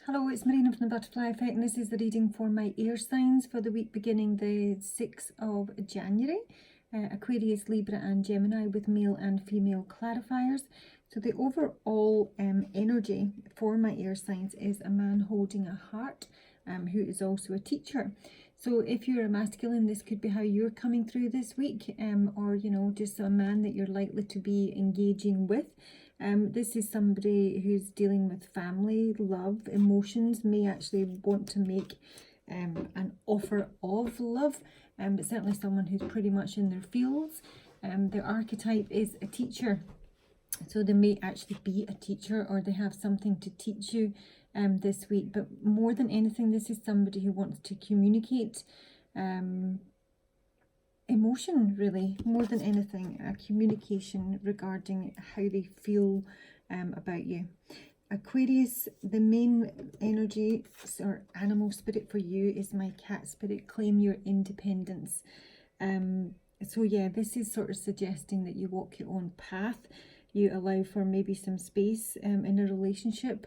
Hello, it's Marina from the Butterfly Effect, and this is the reading for my air signs for the week beginning the 6th of January. Aquarius, Libra and Gemini with male and female clarifiers. So the overall energy for my air signs is a man holding a heart who is also a teacher. So if you're a masculine, this could be how you're coming through this week, or, you know, just a man that you're likely to be engaging with. This is somebody who's dealing with family, love, emotions, may actually want to make an offer of love, but certainly someone who's pretty much in their fields. Their archetype is a teacher, so they may actually be a teacher or they have something to teach you this week. But more than anything, this is somebody who wants to communicate emotion, really, more than anything, a communication regarding how they feel about you. Aquarius, the main energy or animal spirit for you is my cat spirit. Claim your independence. So yeah, this is sort of suggesting that you walk your own path. You allow for maybe some space in a relationship,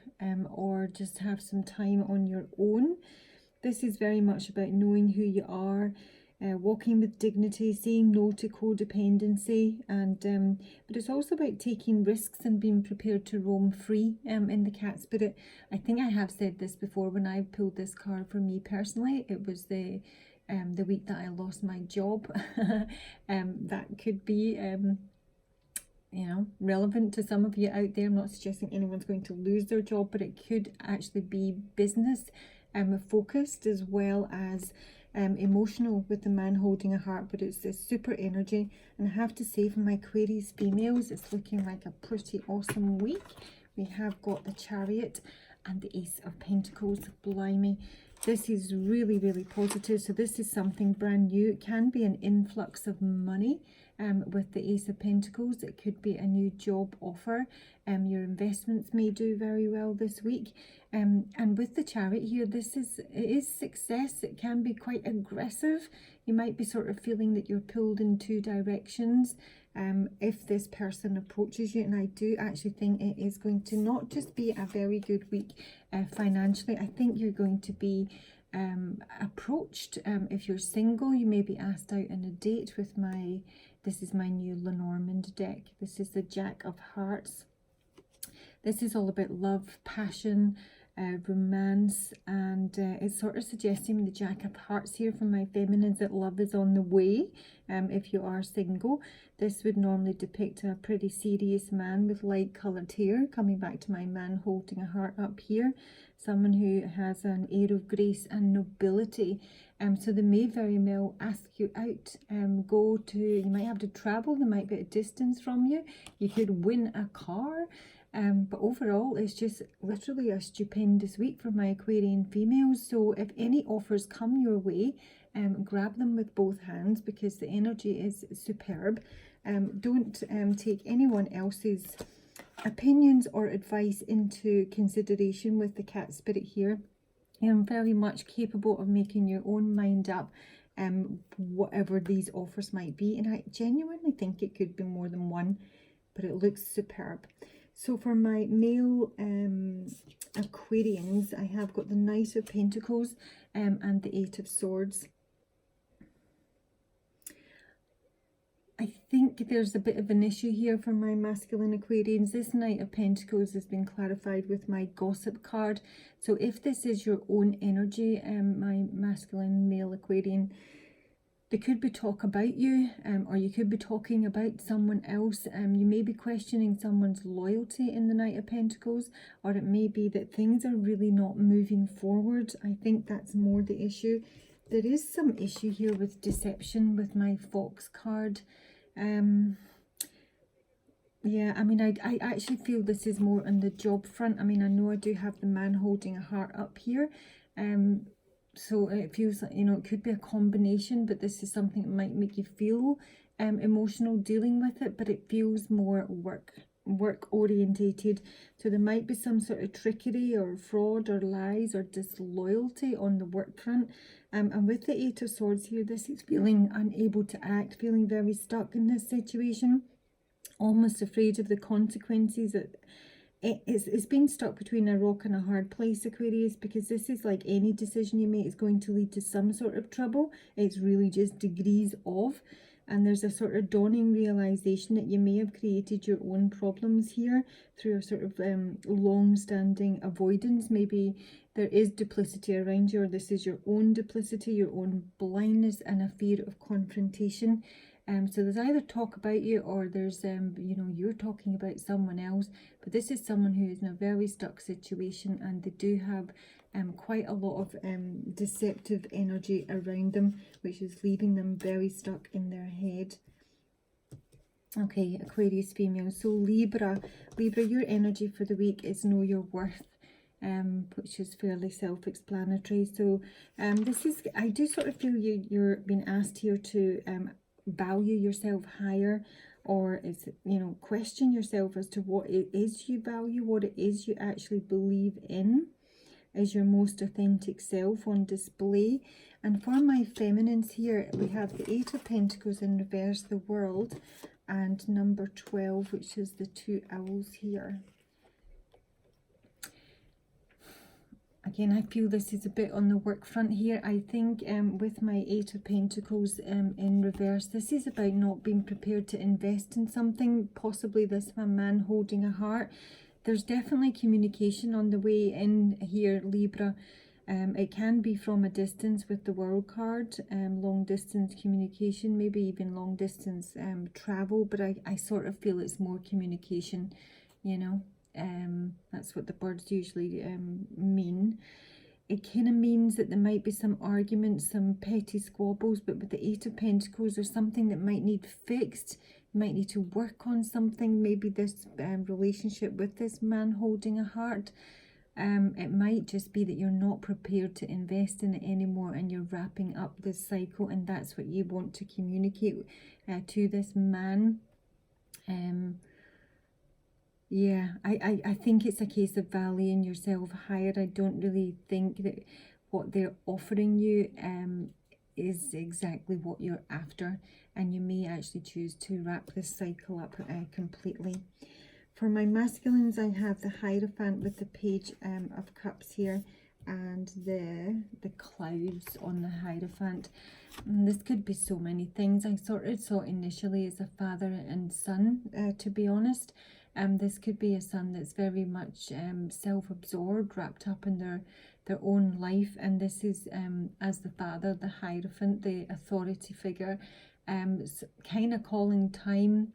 or just have some time on your own. This is very much about knowing who you are, walking with dignity, saying no to codependency, and but it's also about taking risks and being prepared to roam free in the cat spirit. I think I have said this before when I pulled this card for me personally. It was the week that I lost my job. That could be you know, relevant to some of you out there. I'm not suggesting anyone's going to lose their job, but it could actually be business focused as well as emotional with the man holding a heart. But it's this super energy, and I have to say, for my Aquarius females, it's looking like a pretty awesome week. We have got the Chariot and the Ace of Pentacles. Blimey, this is really, really positive. So this is something brand new. It can be an influx of money with the Ace of Pentacles. It could be a new job offer. Your investments may do very well this week. And with the Chariot here, it is success. It can be quite aggressive. You might be sort of feeling that you're pulled in two directions if this person approaches you. And I do actually think it is going to not just be a very good week financially. I think you're going to be approached. If you're single, you may be asked out on a date with this is my new Lenormand deck. This is the Jack of Hearts. This is all about love, passion, romance, and it's sort of suggesting the Jack of Hearts here from my feminines that love is on the way. If you are single, this would normally depict a pretty serious man with light coloured hair. Coming back to my man holding a heart up here, someone who has an air of grace and nobility. So they may very well ask you out, you might have to travel, they might be at a distance from you, you could win a car. But overall, it's just literally a stupendous week for my Aquarian females. So if any offers come your way, grab them with both hands, because the energy is superb. Don't take anyone else's opinions or advice into consideration with the cat spirit here. You're very much capable of making your own mind up, whatever these offers might be. And I genuinely think it could be more than one, but it looks superb. So for my male Aquarians, I have got the Knight of Pentacles and the Eight of Swords. I think there's a bit of an issue here for my masculine Aquarians. This Knight of Pentacles has been clarified with my Gossip card. So if this is your own energy, my masculine male Aquarian, there could be talk about you, or you could be talking about someone else. You may be questioning someone's loyalty in the Knight of Pentacles, or it may be that things are really not moving forward. I think that's more the issue. There is some issue here with deception with my Fox card. Yeah, I mean, I actually feel this is more on the job front. I mean, I know I do have the man holding a heart up here. So it feels like, you know, it could be a combination, but this is something that might make you feel emotional dealing with it, but it feels more work orientated. So there might be some sort of trickery or fraud or lies or disloyalty on the work front. And with the Eight of Swords here, this is feeling unable to act, feeling very stuck in this situation, almost afraid of the consequences that it's been stuck between a rock and a hard place, Aquarius, because this is like any decision you make is going to lead to some sort of trouble. It's really just degrees of, and there's a sort of dawning realization that you may have created your own problems here through a sort of long-standing avoidance. Maybe there is duplicity around you, or this is your own duplicity, your own blindness, and a fear of confrontation. So there's either talk about you, or there's you know, you're talking about someone else. But this is someone who is in a very stuck situation, and they do have quite a lot of deceptive energy around them, which is leaving them very stuck in their head. Okay, Aquarius female. So Libra, your energy for the week is know your worth. Which is fairly self-explanatory. So this is, I do sort of feel you're being asked here to value yourself higher, or is, you know, question yourself as to what it is you value, what it is you actually believe in. Is your most authentic self on display? And for my feminines here, we have the 8 of Pentacles in reverse, the World, and number 12, which is the 2 owls here. Again, I feel this is a bit on the work front here. I think with my 8 of Pentacles in reverse, this is about not being prepared to invest in something, possibly this man holding a heart. There's definitely communication on the way in here, Libra. It can be from a distance with the World card, long distance communication, maybe even long distance travel, but I sort of feel it's more communication, you know. That's what the birds usually mean. It kind of means that there might be some arguments, some petty squabbles, but with the 8 of Pentacles, there's something that might need fixed. You might need to work on something, maybe this relationship with this man holding a heart. It might just be that you're not prepared to invest in it anymore, and you're wrapping up this cycle, and that's what you want to communicate to this man. Yeah, I think it's a case of valuing yourself higher. I don't really think that what they're offering you is exactly what you're after, and you may actually choose to wrap this cycle up completely. For my masculines, I have the Hierophant with the Page of Cups here, and the clouds on the Hierophant. And this could be so many things. I sort of saw initially as a father and son, to be honest. This could be a son that's very much self-absorbed, wrapped up in their own life, and this is as the father, the Hierophant, the authority figure, kind of calling time,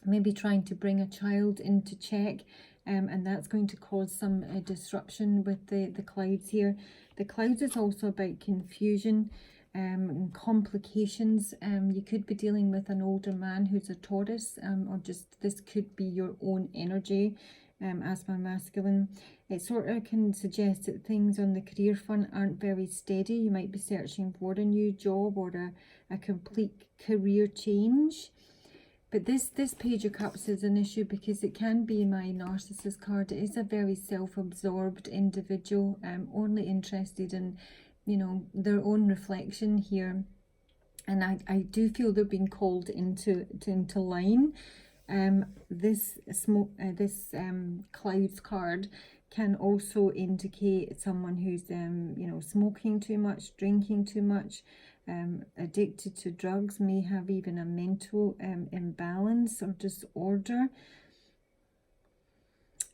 maybe trying to bring a child into check, and that's going to cause some disruption with the clouds here. The clouds is also about confusion and complications. You could be dealing with an older man who's a Taurus, or just this could be your own energy as my masculine. It sort of can suggest that things on the career front aren't very steady. You might be searching for a new job or a complete career change. But this Page of Cups is an issue because it can be my Narcissist card. It is a very self-absorbed individual, only interested in, you know, their own reflection here. And I do feel they're being called into line. This clouds card can also indicate someone who's you know, smoking too much, drinking too much, addicted to drugs, may have even a mental imbalance or disorder.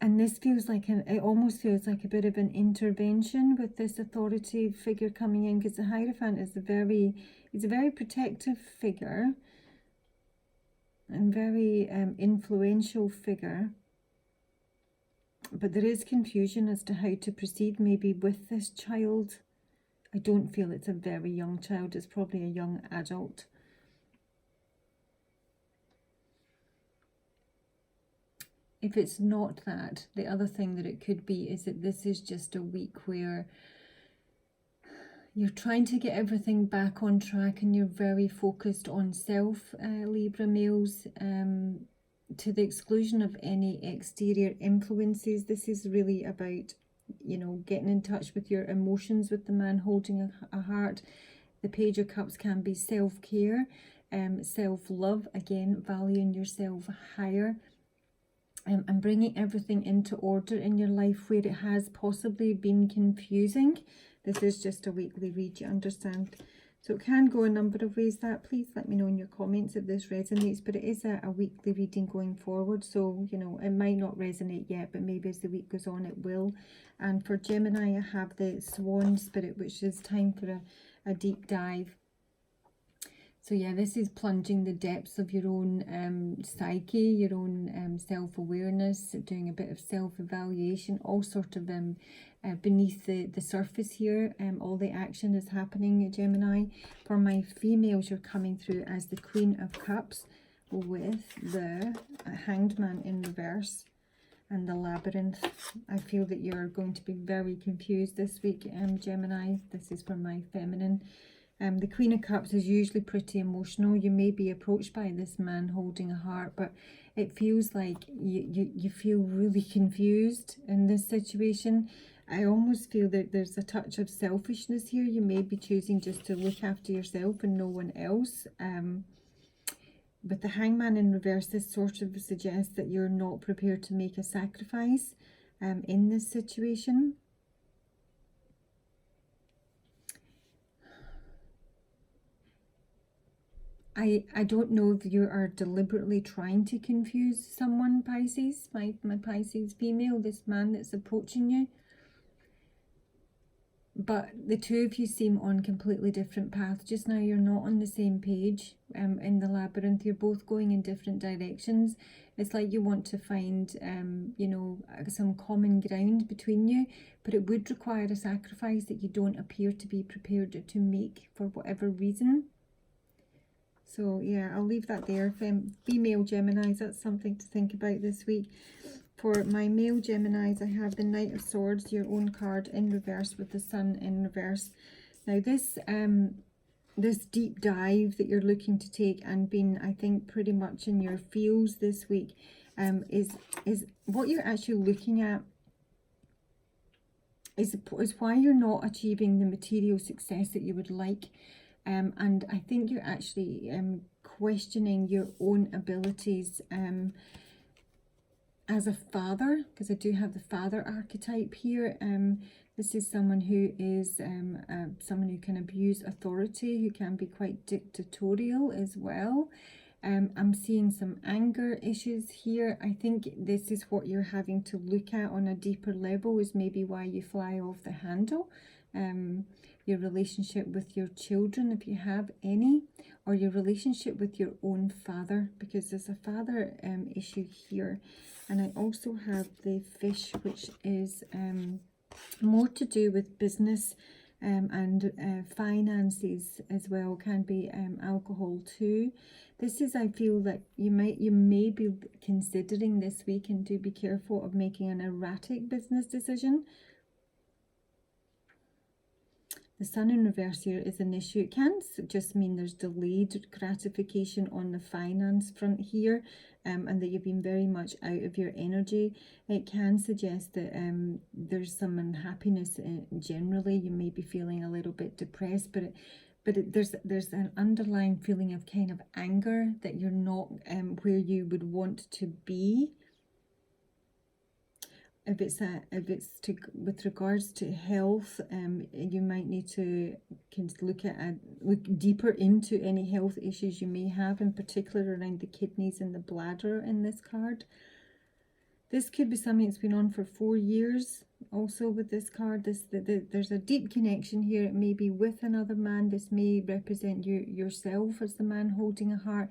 And this feels like it almost feels like a bit of an intervention with this authority figure coming in, because the Hierophant is a very protective figure and very influential figure. But there is confusion as to how to proceed maybe with this child. I don't feel it's a very young child. It's probably a young adult. If it's not that, the other thing that it could be is that this is just a week where you're trying to get everything back on track and you're very focused on self, Libra males, to the exclusion of any exterior influences. This is really about, you know, getting in touch with your emotions with the man holding a heart. The Page of Cups can be self-care, self-love, again, valuing yourself higher. and bringing everything into order in your life where it has possibly been confusing. This is just a weekly read, you understand? So it can go a number of ways. That please let me know in your comments if this resonates, but it is a weekly reading going forward. So, you know, it might not resonate yet, but maybe as the week goes on it will. And for Gemini, I have the Swan Spirit, which is time for a deep dive. So yeah, this is plunging the depths of your own psyche, your own self-awareness, doing a bit of self-evaluation, all sort of beneath the surface here. All the action is happening, Gemini. For my females, you're coming through as the Queen of Cups with the Hanged Man in reverse and the Labyrinth. I feel that you're going to be very confused this week, Gemini. This is for my feminine. The Queen of Cups is usually pretty emotional. You may be approached by this man holding a heart, but it feels like you feel really confused in this situation. I almost feel that there's a touch of selfishness here. You may be choosing just to look after yourself and no one else. With the Hangman in reverse, this sort of suggests that you're not prepared to make a sacrifice in this situation. I don't know if you are deliberately trying to confuse someone, Pisces, my Pisces female, this man that's approaching you. But the two of you seem on completely different paths. Just now you're not on the same page in the Labyrinth. You're both going in different directions. It's like you want to find, you know, some common ground between you. But it would require a sacrifice that you don't appear to be prepared to make for whatever reason. So yeah, I'll leave that there. Female Geminis, that's something to think about this week. For my male Geminis, I have the Knight of Swords, your own card, in reverse with the Sun in reverse. Now this this deep dive that you're looking to take and being, I think, pretty much in your feels this week, is what you're actually looking at is why you're not achieving the material success that you would like. And I think you're actually questioning your own abilities as a father, because I do have the father archetype here. This is someone who is someone who can abuse authority, who can be quite dictatorial as well. I'm seeing some anger issues here. I think this is what you're having to look at on a deeper level, is maybe why you fly off the handle. Your relationship with your children, if you have any, or your relationship with your own father, because there's a father issue here. And I also have the Fish, which is more to do with business and finances as well. Can be alcohol too. This is, I feel that you may be considering this week, and do be careful of making an erratic business decision. The Sun in reverse here is an issue. It can just mean there's delayed gratification on the finance front here, and that you've been very much out of your energy. It can suggest that there's some unhappiness generally. You may be feeling a little bit depressed, but there's an underlying feeling of kind of anger that you're not where you would want to be. If it's with regards to health, you might need to look deeper into any health issues you may have, in particular around the kidneys and the bladder in this card. This could be something that's been on for 4 years. Also with this card, there's a deep connection here. It may be with another man. This may represent yourself as the man holding a heart.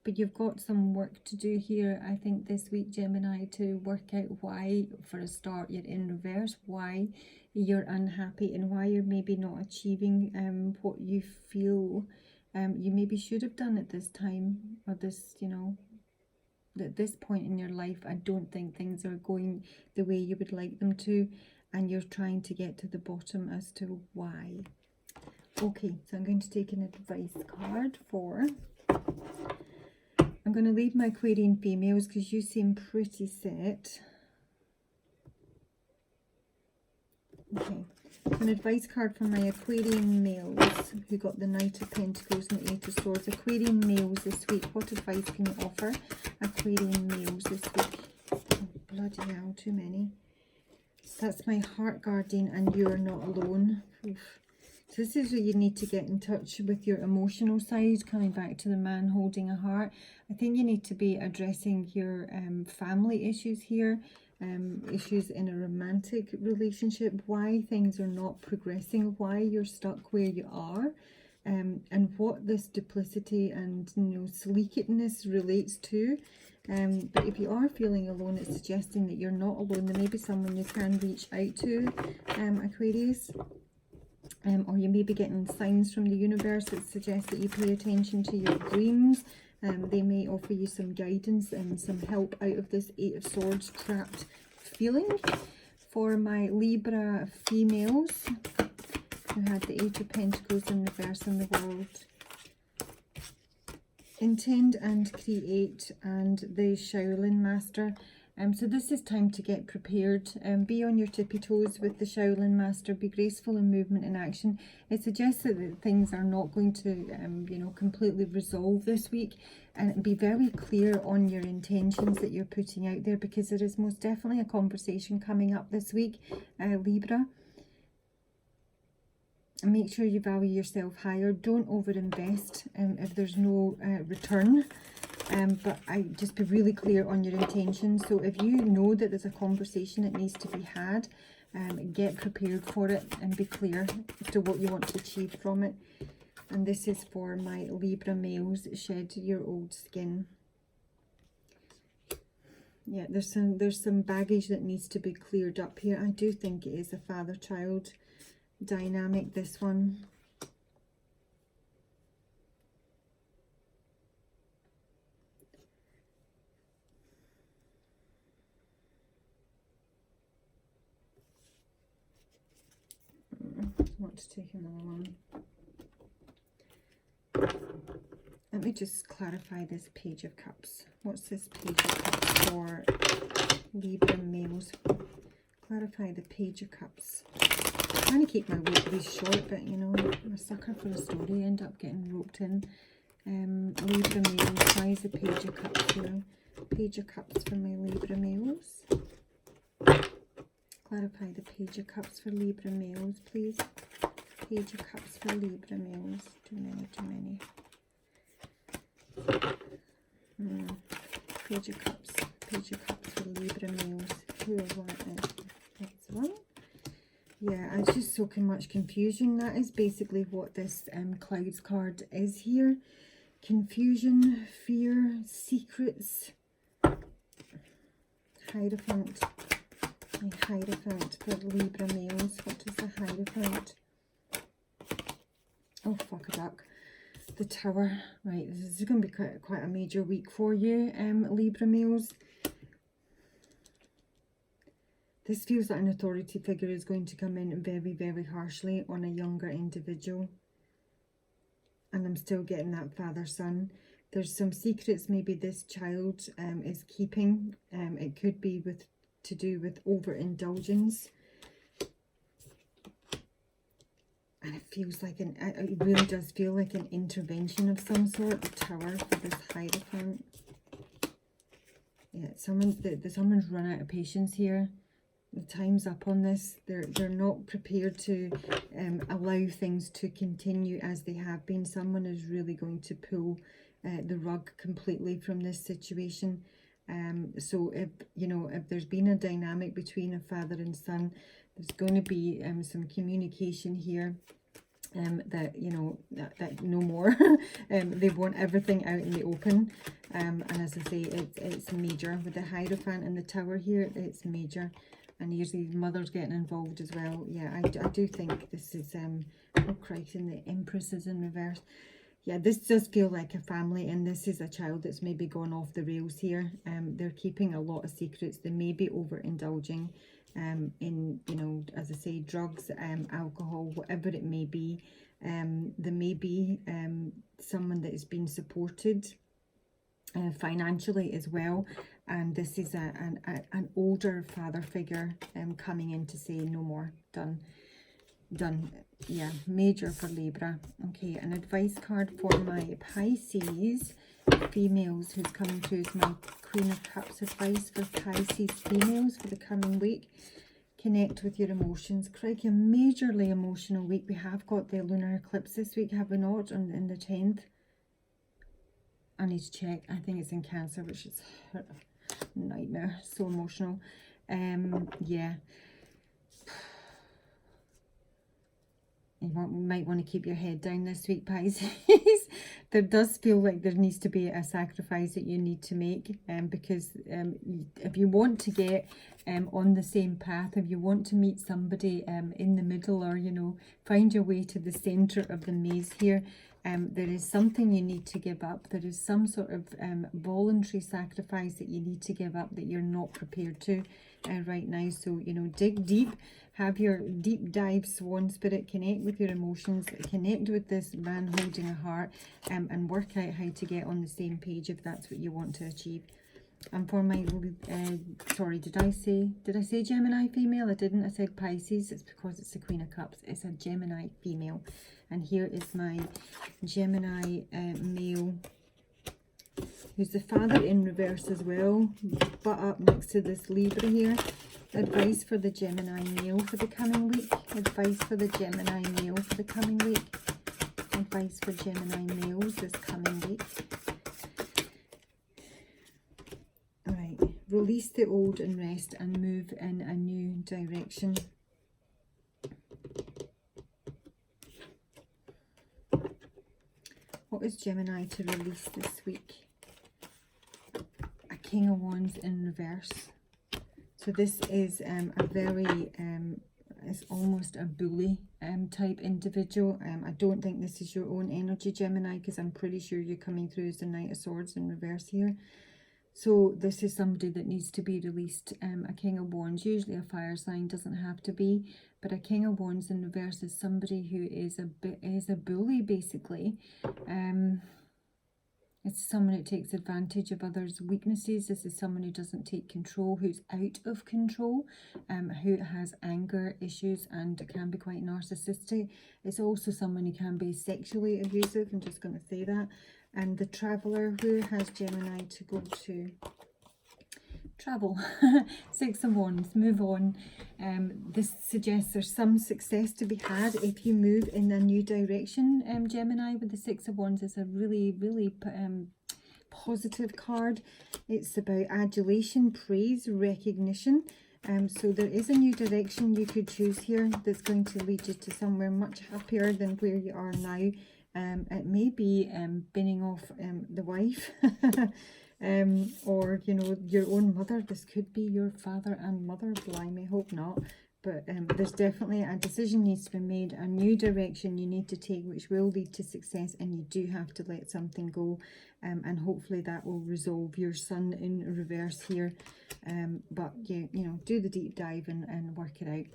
But you've got some work to do here, I think, this week, Gemini, to work out why, for a start, you're in reverse, why you're unhappy, and why you're maybe not achieving what you feel you maybe should have done at this time, or this, you know, at this point in your life. I don't think things are going the way you would like them to, and you're trying to get to the bottom as to why. Okay, so I'm going to take an advice card for... I'm going to leave my Aquarian females because you seem pretty set. Okay, an advice card for my Aquarian males who got the Knight of Pentacles and the Eight of Swords. Aquarian males this week, what advice can you offer Aquarian males this week? bloody hell, too many. So that's my heart guardian, and you're not alone. Oof. So this is where you need to get in touch with your emotional side, coming back to the man holding a heart. I think you need to be addressing your family issues here, issues in a romantic relationship, why things are not progressing, why you're stuck where you are, and what this duplicity and, you know, sleekedness relates to. But if you are feeling alone, it's suggesting that you're not alone. There may be someone you can reach out to, Aquarius. Or you may be getting signs from the universe that suggest that you pay attention to your dreams. They may offer you some guidance and some help out of this Eight of Swords trapped feeling. For my Libra females who had the Eight of Pentacles in reverse in the world, intend and create, and the Shaolin Master. So this is time to get prepared. Be on your tippy toes with the Shaolin Master. Be graceful in movement and action. It suggests that things are not going to, you know, completely resolve this week. And be very clear on your intentions that you're putting out there, because there is most definitely a conversation coming up this week, Libra. And make sure you value yourself higher. Don't overinvest if there's no return. But just be really clear on your intentions. So if you know that there's a conversation that needs to be had, get prepared for it and be clear as to what you want to achieve from it. And this is for my Libra males. Shed your old skin. Yeah, there's some baggage that needs to be cleared up here. I do think it is a father-child dynamic, this one. I want to take another one. Let me just clarify this Page of Cups. What's this Page of Cups for Libra males? Clarify the Page of Cups. I'm trying to keep my weeklies short, but you know, I'm a sucker for a story. I end up getting roped in. Libra males, why is the Page of Cups here? Page of Cups for my Libra males. Clarify the Page of Cups for Libra males, please. Page of Cups for Libra males. Too many, too many. Page of Cups. Page of Cups for Libra males. Who I want it? That's one. Yeah, it's just so much confusion. That is basically what this Clouds card is here. Confusion, fear, secrets. Hierophant. My Hierophant for Libra males. What is the Hierophant? Oh, fuck a duck. The Tower. Right, this is going to be quite a major week for you, Libra males. This feels like an authority figure is going to come in very, very harshly on a younger individual. And I'm still getting that father-son. There's some secrets maybe this child is keeping. It could be to do with overindulgence. And it feels like it really does feel like an intervention of some sort. The Tower for this Hierophant. Yeah, someone's run out of patience here. The time's up on this. They're not prepared to allow things to continue as they have been. Someone is really going to pull the rug completely from this situation. So if there's been a dynamic between a father and son, there's going to be some communication here. That no more. They want everything out in the open. And as I say, it's major with the Hierophant and the Tower here. It's major. And usually the mother's getting involved as well. Yeah, I do think this is, oh Christ, and the Empress is in reverse. Yeah, this does feel like a family, and this is a child that's maybe gone off the rails here. They're keeping a lot of secrets. They may be overindulging in, as I say, drugs, alcohol, whatever it may be. There may be someone that is being supported financially as well, and this is an older father figure coming in to say no more, done. done. Yeah, major for Libra. Okay, an advice card for my Pisces females who's coming through is my Queen of Cups advice for Pisces females for the coming week. Connect with your emotions. Crikey, a majorly emotional week. We have got the lunar eclipse this week, have we not? In the 10th. I need to check. I think it's in Cancer, which is a nightmare. So emotional. Yeah. You might want to keep your head down this week, Pisces. There does feel like there needs to be a sacrifice that you need to make, because if you want to get on the same path, if you want to meet somebody in the middle, or, you know, find your way to the center of the maze here, there is something you need to give up. There is some sort of voluntary sacrifice that you need to give up that you're not prepared to right now. So, you know, dig deep, have your deep dive swan spirit, connect with your emotions, connect with this man holding a heart, and work out how to get on the same page if that's what you want to achieve. And for my, sorry, did I say Gemini female? I didn't. I said Pisces. It's because it's the Queen of Cups. It's a Gemini female. And here is my Gemini male, who's the father in reverse as well, but up next to this Libra here. Advice for the Gemini male for the coming week. Advice for the Gemini male for the coming week. Advice for Gemini males this coming week. Alright, release the old and rest and move in a new direction. What is Gemini to release this week? A King of Wands in reverse. So this is a very, it's almost a bully type individual. I don't think this is your own energy, Gemini, because I'm pretty sure you're coming through as the Knight of Swords in reverse here. So this is somebody that needs to be released. A King of Wands, usually a fire sign, doesn't have to be, but a King of Wands in reverse is somebody who is a bully, basically. It's someone who takes advantage of others' weaknesses. This is someone who doesn't take control, who's out of control, who has anger issues and can be quite narcissistic. It's also someone who can be sexually abusive. I'm just going to say that. And the Traveller, who has Gemini to go to? Travel. Six of Wands, move on. This suggests there's some success to be had if you move in a new direction. Gemini with the Six of Wands is a really, really positive card. It's about adulation, praise, recognition. So there is a new direction you could choose here that's going to lead you to somewhere much happier than where you are now. It may be binning off the wife. Or, you know, your own mother. This could be your father and mother. Blimey, hope not. But there's definitely a decision needs to be made, a new direction you need to take, which will lead to success, and you do have to let something go. And hopefully that will resolve your Sun in reverse here. But yeah, you know, do the deep dive and work it out.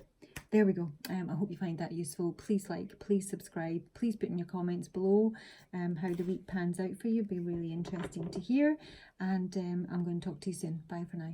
There we go. I hope you find that useful. Please like, please subscribe, please put in your comments below how the week pans out for you. It'll be really interesting to hear. And I'm going to talk to you soon. Bye for now.